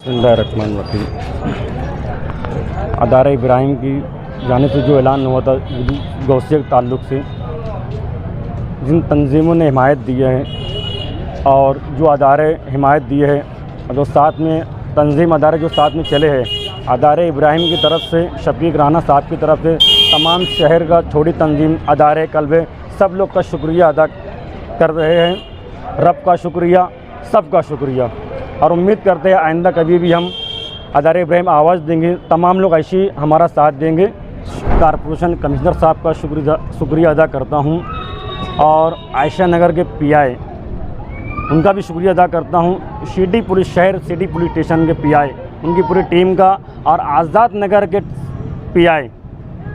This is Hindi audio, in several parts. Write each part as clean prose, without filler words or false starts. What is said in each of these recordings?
बिस्मिल्लाहिर्रहमानिर्रहीम। अदारा इब्राहिम की जाने से जो ऐलान हुआ था गौसिया के ताल्लुक़ से, जिन तंजीमों ने हिमायत दी है और जो अदारे हिमायत दिए हैं, जो साथ में तंजीम अदारे जो साथ में चले हैं, अदारे इब्राहिम की तरफ से, शफीक राना साहब की तरफ से, तमाम शहर का छोटी तंजीम अदारे कल्बे सब लोग का शुक्रिया अदा कर रहे हैं। रब का शुक्रिया, सबका शुक्रिया, और उम्मीद करते हैं आइंदा कभी भी हम अदारे इब्राहिम आवाज़ देंगे, तमाम लोग ऐसे हमारा साथ देंगे। कारपोरेशन कमिश्नर साहब का शुक्रिया अदा करता हूँ, और आयशा नगर के पीआई उनका भी शुक्रिया अदा करता हूँ। सिटी पुलिस शहर, सिटी पुलिस स्टेशन के पीआई उनकी पूरी टीम का, और आज़ाद नगर के पीआई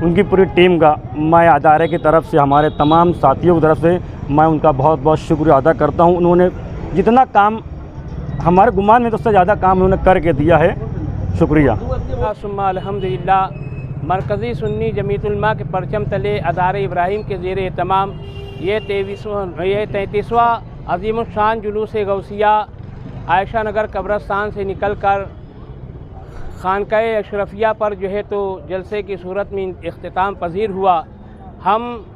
उनकी पूरी टीम का मैं अदारे की तरफ से, हमारे तमाम साथियों की तरफ से मैं उनका बहुत बहुत शुक्रिया अदा करता हूँ। उन्होंने जितना काम हमारे गुमान में तो उससे ज़्यादा काम उन्होंने करके दिया है। शुक्रिया। अल्हम्दुलिल्लाह, मरकज़ी सुन्नी जमीयत उलमा के परचम तले अदारे इब्राहिम के ज़ेर एहतमाम ये 33वां अज़ीमुश्शान जुलूस गौसिया आयशा नगर कब्रस्तान से निकल कर खानकाए अशरफिया पर जो है तो जलसे की सूरत में इख्तिताम पजीर हुआ। हम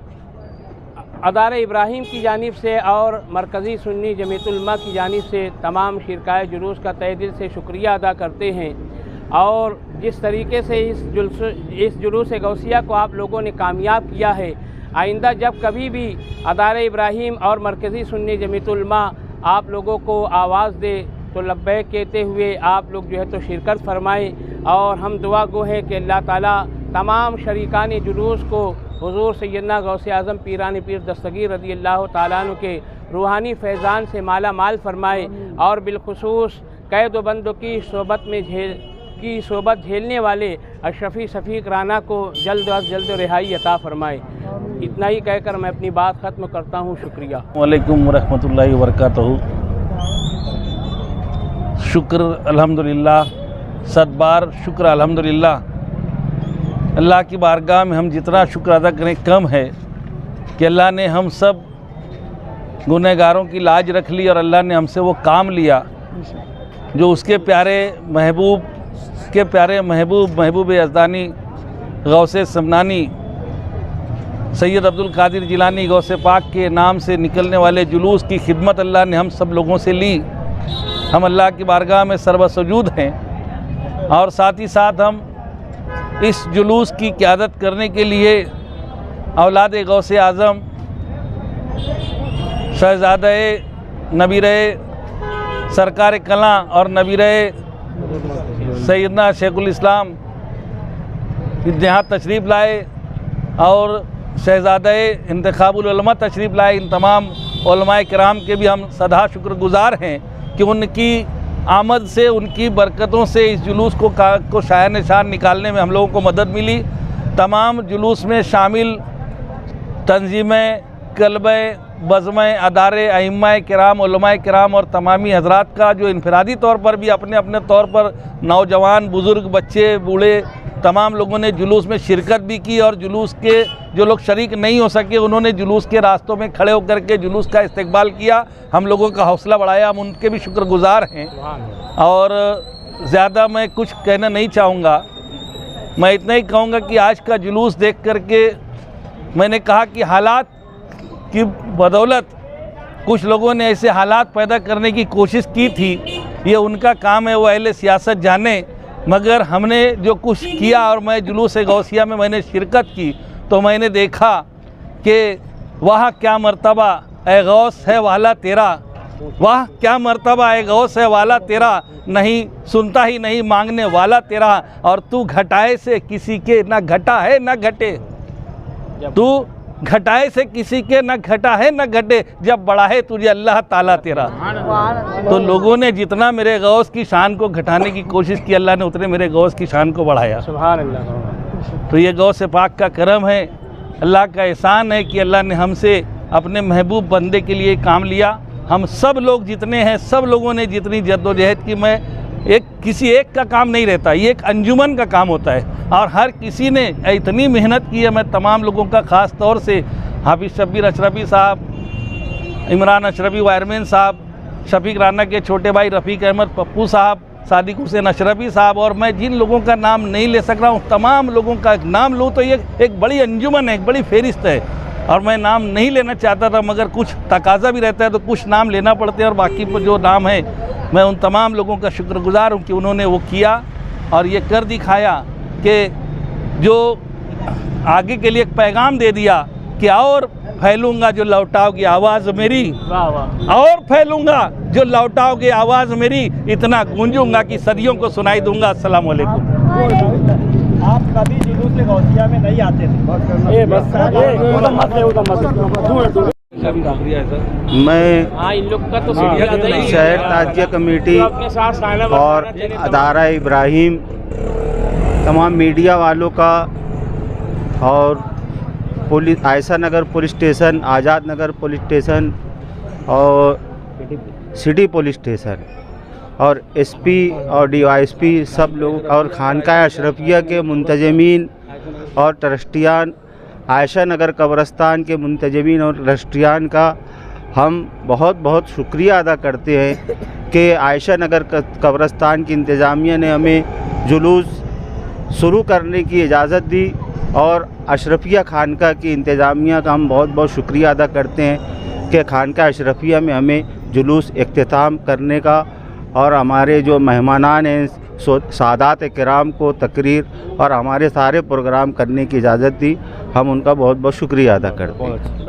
अदारे इब्राहिम की जानिब से और मरकज़ी सुन्नी जमीयत उलमा की जानिब से तमाम शिरकाए जुलूस का तहे दिल से शुक्रिया अदा करते हैं। और जिस तरीके से इस जुलूस गौसिया को आप लोगों ने कामयाब किया है, आइंदा जब कभी भी अदारे इब्राहिम और मरकज़ी सुन्नी जमीयत उलमा आप लोगों को आवाज़ दे तो लब्बैक कहते हुए आप लोग जो है तो शिरकत फरमाएँ। और हम दुआ गो हैं कि अल्लाह ताला तमाम शरीकान जुलूस को हुज़ूर सैयदना गौसे आज़म पीरान पीर दस्तगीर रज़ी अल्लाह ताला अन्हु के रूहानी फैज़ान से माला माल फरमाए, और बिलखुसूस कैद बंदों की सोबत झेलने वाले अशरफी शफीक राना को जल्द अज जल्द रिहाई अता फरमाए। इतना ही कहकर मैं अपनी बात ख़त्म करता हूँ। शुक्रिया। वालेकुम रहमतुल्लाहि व बरकातहू। शुक्र अल्हम्दुलिल्लाह, सदबार शुक्र अल्हम्दुलिल्लाह। अल्लाह की बारगाह में हम जितना शुक्र अदा करें कम है कि अल्लाह ने हम सब गुनहगारों की लाज रख ली, और अल्लाह ने हमसे वो काम लिया जो उसके प्यारे महबूब यज़दानी गौसे समनानी सैयद अब्दुल कादिर जिलानी गौसे पाक के नाम से निकलने वाले जुलूस की खिदमत अल्लाह ने हम सब लोगों से ली। हम अल्लाह की बारगाह में सर्वसजूद हैं, और साथ ही साथ हम इस जुलूस की क़यादत करने के लिए औलाद गौसे आज़म शहज़ादा नबीर सरकार कला और नबीर सैयदना शेखुल इस्लाम यहाँ तशरीफ़ लाए, और शहज़ादा इंतखाबुल उलमा तशरीफ़ लाए। इन तमाम उलमाए किराम के भी हम सदा शुक्रगुज़ार हैं कि उनकी आमद से, उनकी बरकतों से इस जुलूस को शाया निशान निकालने में हम लोगों को मदद मिली। तमाम जुलूस में शामिल तंजीमें, कल्बे, बज़में, अदारे, अइम्माए किराम, उलमाए किराम और तमामी हज़रात का जो इनफरादी तौर पर भी अपने अपने तौर पर नौजवान, बुज़ुर्ग, बच्चे, बूढ़े तमाम लोगों ने जुलूस में शिरकत भी की, और जुलूस के जो लोग शरीक नहीं हो सके उन्होंने जुलूस के रास्तों में खड़े होकर के जुलूस का इस्तकबाल किया, हम लोगों का हौसला बढ़ाया। हम उनके भी शुक्रगुज़ार हैं। और ज़्यादा मैं कुछ कहना नहीं चाहूँगा, मैं इतना ही कहूँगा कि आज का जुलूस देख करके मैंने कहा कि हालात की बदौलत कुछ लोगों ने ऐसे हालात पैदा करने की कोशिश की थी, ये उनका काम है, वो अहले सियासत जाने। मगर हमने जो कुछ किया, और मैं जुलूस गौसिया में मैंने शिरकत की, तो मैंने देखा कि वाह क्या मर्तबा ए गौस है वाला तेरा, वाह क्या मर्तबा ए गौस है वाला तेरा, नहीं सुनता ही नहीं मांगने वाला तेरा, और तू घटाए से किसी के न घटा है न घटे, तू घटाए से किसी के न घटा है न घटे, जब बढ़ा है तुझे अल्लाह ताला तेरा। तो लोगों ने जितना मेरे गौस की शान को घटाने की कोशिश की, अल्लाह ने उतने मेरे गौस की शान को बढ़ाया। सुभान अल्लाह। तो ये गौसे पाक का करम है, अल्लाह का एहसान है कि अल्लाह ने हमसे अपने महबूब बंदे के लिए काम लिया। हम सब लोग जितने हैं, सब लोगों ने जितनी जद्दोजहद की, मैं किसी एक का काम नहीं रहता, ये एक अंजुमन का काम होता है, और हर किसी ने इतनी मेहनत की है। मैं तमाम लोगों का ख़ास तौर से हाफिज़ शब्बीर अशरफी साहब, इमरान अशरफी वायरमैन साहब, शफीक राना के छोटे भाई रफ़ीक अहमद पप्पू साहब, सादिक हुसैन अशरफी साहब, और मैं जिन लोगों का नाम नहीं ले सक रहा हूँ, तमाम लोगों का नाम लूँ तो ये एक बड़ी अंजुमन है, एक बड़ी फेरिस्त है, और मैं नाम नहीं लेना चाहता था, मगर कुछ तकाजा भी रहता है तो कुछ नाम लेना पड़ते हैं। और बाकी पर जो नाम है, मैं उन तमाम लोगों का शुक्रगुजार हूँ कि उन्होंने वो किया और ये कर दिखाया कि जो आगे के लिए एक पैगाम दे दिया कि और फैलूंगा जो लौटाओगे आवाज़ मेरी, वाह वाह, और फैलूंगा जो लौटाओगे आवाज़ मेरी, इतना गूंजूंगा कि सदियों को सुनाई दूंगा। अस्सलाम वालेकुम। आप कभी जुलूस गौसिया में नहीं आते थे? ये बस मैं हाँ, इन लोग का तो शहर ताजिया कमेटी और अदारा इब्राहिम, तमाम मीडिया वालों का और पुलिस, आयशा नगर police station, Azad Nagar police station और सिटी पुलिस स्टेशन और एसपी और डीवाईएसपी सब लोग और खानकाह अशरफिया के मुंतजमीन और ट्रस्टियान, आयशा नगर कब्रस्तान के मुंतजमीन और ट्रस्टियान का हम बहुत बहुत शुक्रिया अदा करते हैं कि आयशा नगर कब्रस्तान की इंतज़ामिया ने हमें जुलूस शुरू करने की इजाज़त दी और अशरफिया खानका की इंतज़ामिया का हम बहुत बहुत शुक्रिया अदा करते हैं कि खानका अशरफिया में हमें जुलूस इख्तिताम करने का और हमारे जो मेहमानान हैं सादात किराम को तकरीर और हमारे सारे प्रोग्राम करने की इजाज़त दी। हम उनका बहुत बहुत शुक्रिया अदा करते हैं।